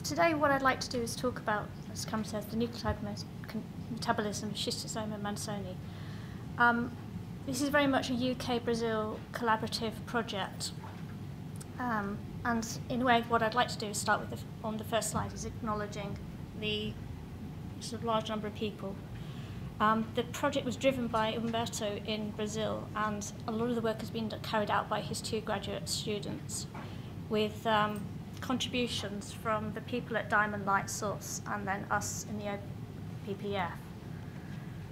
Today what I'd like to do is talk about, as Cam says, the nucleotide metabolism of schistosoma mansoni. This is very much a UK-Brazil collaborative project. And in a way, what I'd like to do is start with, on the first slide, is acknowledging the sort of large number of people. The project was driven by Humberto in Brazil, and a lot of the work has been carried out by his two graduate students, with contributions from the people at Diamond Light Source and then us in the OPPF.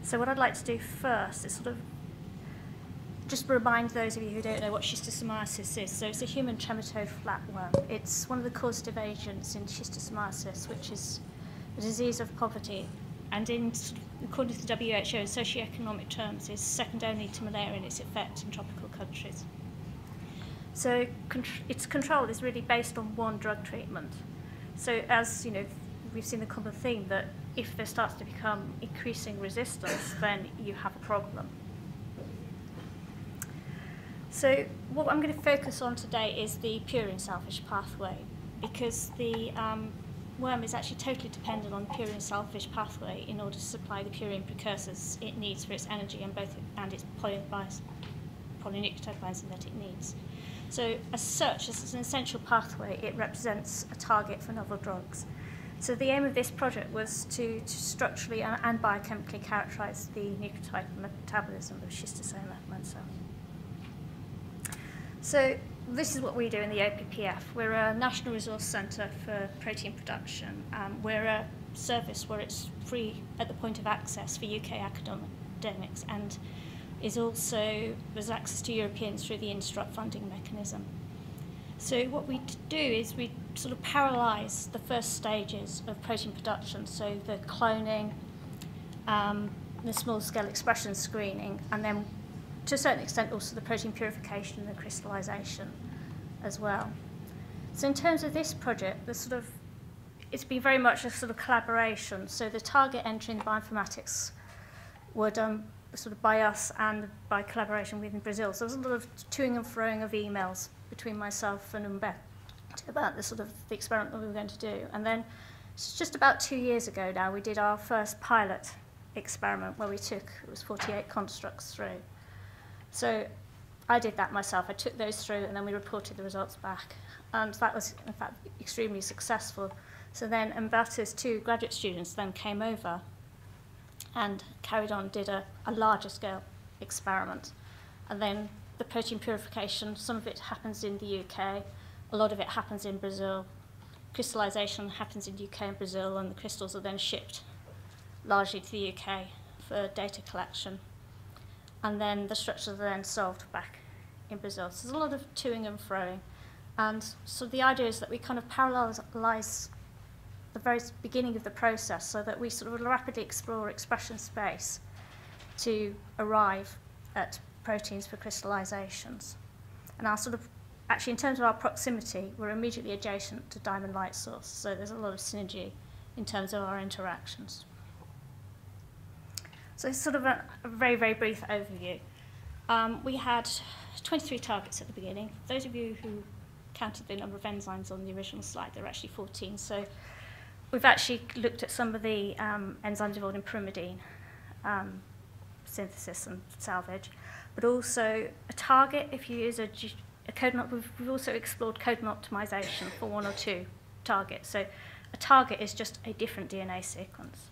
So what I'd like to do first is sort of just remind those of you who don't know what schistosomiasis is. So it's a human trematode flatworm. It's one of the causative agents in schistosomiasis, which is a disease of poverty, and according to the WHO, in socioeconomic terms, is second only to malaria in its effect in tropical countries. So its control is really based on one drug treatment. So as you know, we've seen the common theme that if there starts to become increasing resistance, then you have a problem. So what I'm going to focus on today is the purine salvage pathway, because the worm is actually totally dependent on the purine salvage pathway in order to supply the purine precursors it needs for its energy and its polynucleotide binding that it needs. So as such, as an essential pathway, it represents a target for novel drugs. So the aim of this project was to structurally and biochemically characterize the nucleotide metabolism of schistosoma mansoni. So this is what we do in the OPPF. We're a national resource centre for protein production. We're a service where it's free at the point of access for UK academics, and there's access to Europeans through the Instruct funding mechanism. So what we do is we sort of parallelise the first stages of protein production, so the cloning, the small-scale expression screening, and then to a certain extent also the protein purification and the crystallisation as well. So in terms of this project, it's been very much a sort of collaboration. So the target entry in the bioinformatics were done sort of by us and by collaboration with Brazil. So there was a lot of toing and froing of emails between myself and Humberto about the experiment that we were going to do. And then just about 2 years ago now, we did our first pilot experiment where it was 48 constructs through. So I did that myself. I took those through and then we reported the results back. And that was, in fact, extremely successful. So then Humberto's two graduate students then came over and carried on, did a larger scale experiment. And then the protein purification, some of it happens in the UK, a lot of it happens in Brazil. Crystallization happens in UK and Brazil, and the crystals are then shipped largely to the UK for data collection. And then the structures are then solved back in Brazil. So there's a lot of toing and froing. And so the idea is that we kind of parallelize the very beginning of the process so that we sort of rapidly explore expression space to arrive at proteins for crystallizations. And actually in terms of our proximity, we're immediately adjacent to Diamond Light Source, so there's a lot of synergy in terms of our interactions. So it's sort of a very, very brief overview. We had 23 targets at the beginning. Those of you who counted the number of enzymes on the original slide, there are actually 14. So we've actually looked at some of the enzymes involved in pyrimidine synthesis and salvage, but also a target. If you use a codon, we've also explored codon optimization for one or two targets. So a target is just a different DNA sequence.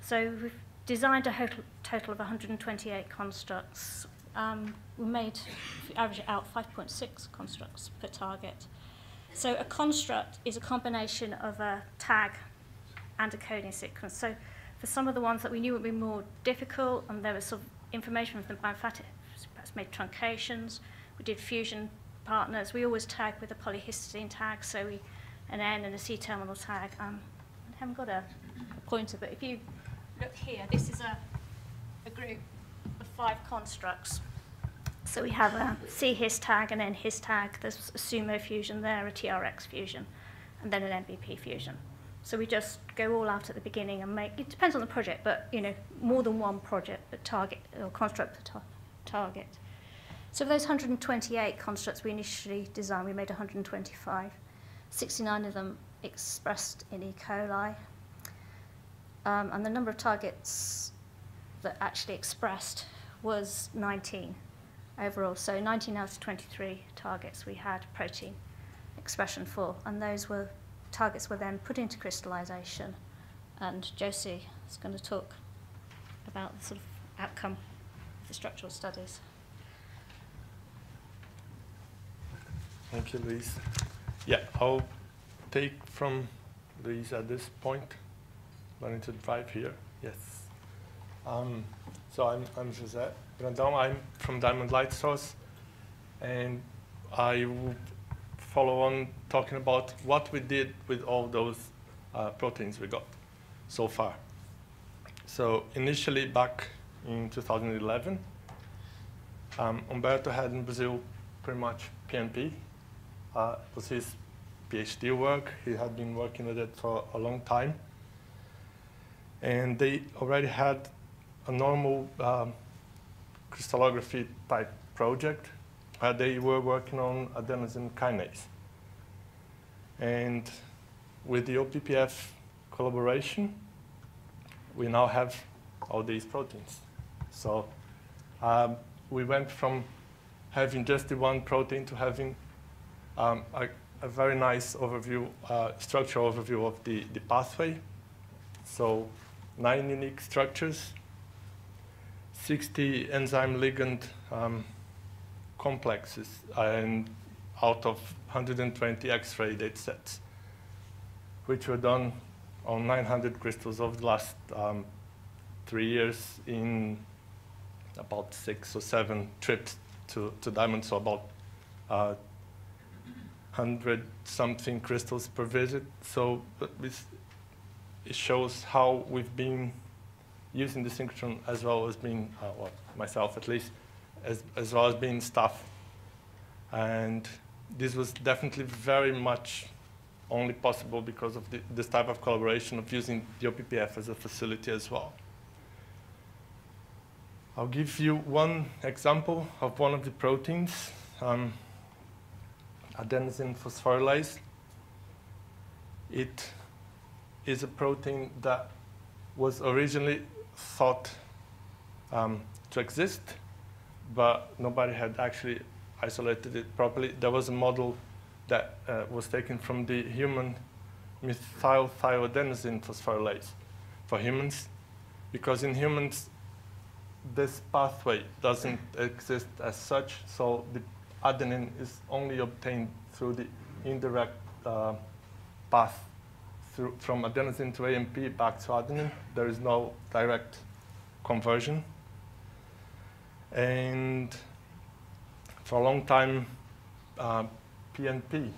So we've designed a total of 128 constructs. We made, if you average it out, 5.6 constructs per target. So a construct is a combination of a tag and a coding sequence. So for some of the ones that we knew would be more difficult, and there was sort of information from the bioinformatics, perhaps made truncations, we did fusion partners. We always tag with a polyhistidine tag, so an N and a C-terminal tag. I haven't got a pointer, but if you look here, this is a group of 5 constructs. So we have a C-his tag, an N-his tag, there's a sumo fusion there, a TRX fusion, and then an MVP fusion. So we just go all out at the beginning and it depends on the project, but more than one project, but target or construct per target. So of those 128 constructs we initially designed, we made 125. 69 of them expressed in E. coli. And the number of targets that actually expressed was 19 overall. So 19 out of 23 targets we had protein expression for, and those targets were then put into crystallization. And Josie is going to talk about the sort of outcome of the structural studies. Thank you, Louise. Yeah, I'll take from Louise at this point. Learning to drive here. Yes. So I'm José Brandão. I'm from Diamond Light Source, and I will follow on talking about what we did with all those proteins we got so far. So initially, back in 2011, Humberto had in Brazil pretty much PNP. It was his PhD work. He had been working with it for a long time. And they already had a normal crystallography type project where they were working on adenosine kinase. And with the OPPF collaboration, we now have all these proteins. So we went from having just the one protein to having a very nice overview, structural overview of the pathway. So 9 unique structures, 60 enzyme ligand complexes, and out of 120 X-ray data sets, which were done on 900 crystals over the last 3 years in about 6 or 7 trips to Diamond, so about 100-something crystals per visit. So it shows how we've been using the synchrotron as well as being, well, myself at least, as well as being staff. And this was definitely very much only possible because of this type of collaboration of using the OPPF as a facility as well. I'll give you one example of one of the proteins, adenosine phosphorylase. It is a protein that was originally thought to exist, but nobody had actually isolated it properly. There was a model that was taken from the human methylthioadenosine phosphorylase for humans, because in humans, this pathway doesn't exist as such, so the adenine is only obtained through the indirect path from adenosine to AMP back to adenine. There is no direct conversion. And for a long time, PNP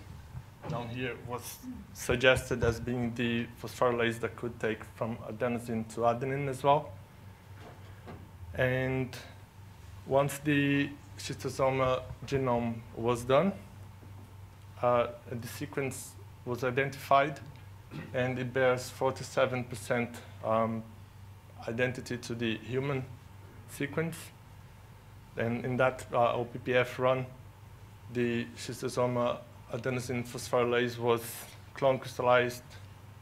down here was suggested as being the phosphorylase that could take from adenosine to adenine as well. And once the schistosoma genome was done, the sequence was identified, and it bears 47% identity to the human sequence. And in that OPPF run, the schistosoma adenosine phosphorylase was clone crystallized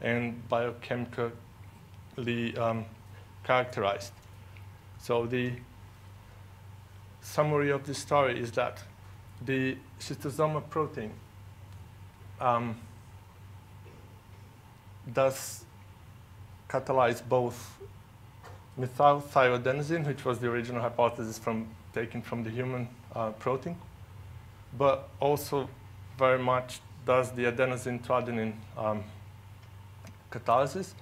and biochemically characterized. So the summary of the story is that the schistosoma protein does catalyze both methylthioadenosine, which was the original hypothesis taken from the human protein, but also very much does the adenosine to adenine catalysis.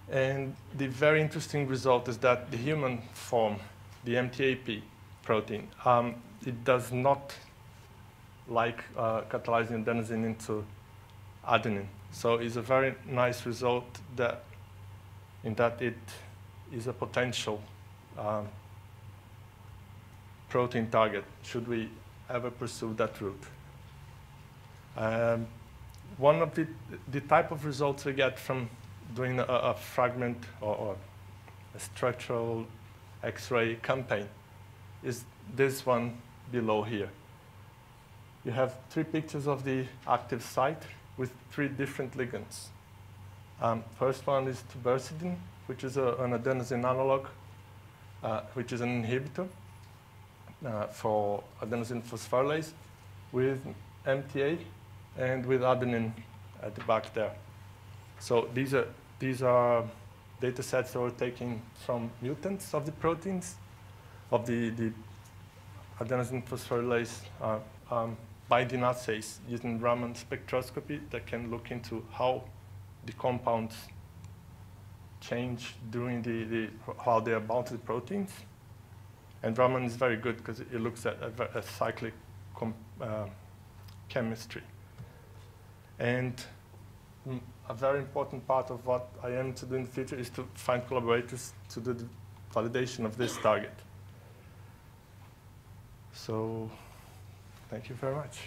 And the very interesting result is that the human form, the MTAP protein, it does not like catalyzing adenosine into adenine. So it's a very nice result that in that it is a potential protein target, should we ever pursue that route. One of the type of results we get from doing a fragment or a structural X-ray campaign is this one below here. You have 3 pictures of the active site, with 3 different ligands. First one is tubercidin, which is an adenosine analog, which is an inhibitor for adenosine phosphorylase with MTA and with adenine at the back there. So these are data sets that were taken from mutants of the proteins, of the adenosine phosphorylase binding assays using Raman spectroscopy that can look into how the compounds change during how they are bound to the proteins. And Raman is very good because it looks at a cyclic chemistry. And a very important part of what I aim to do in the future is to find collaborators to do the validation of this target. So, thank you very much.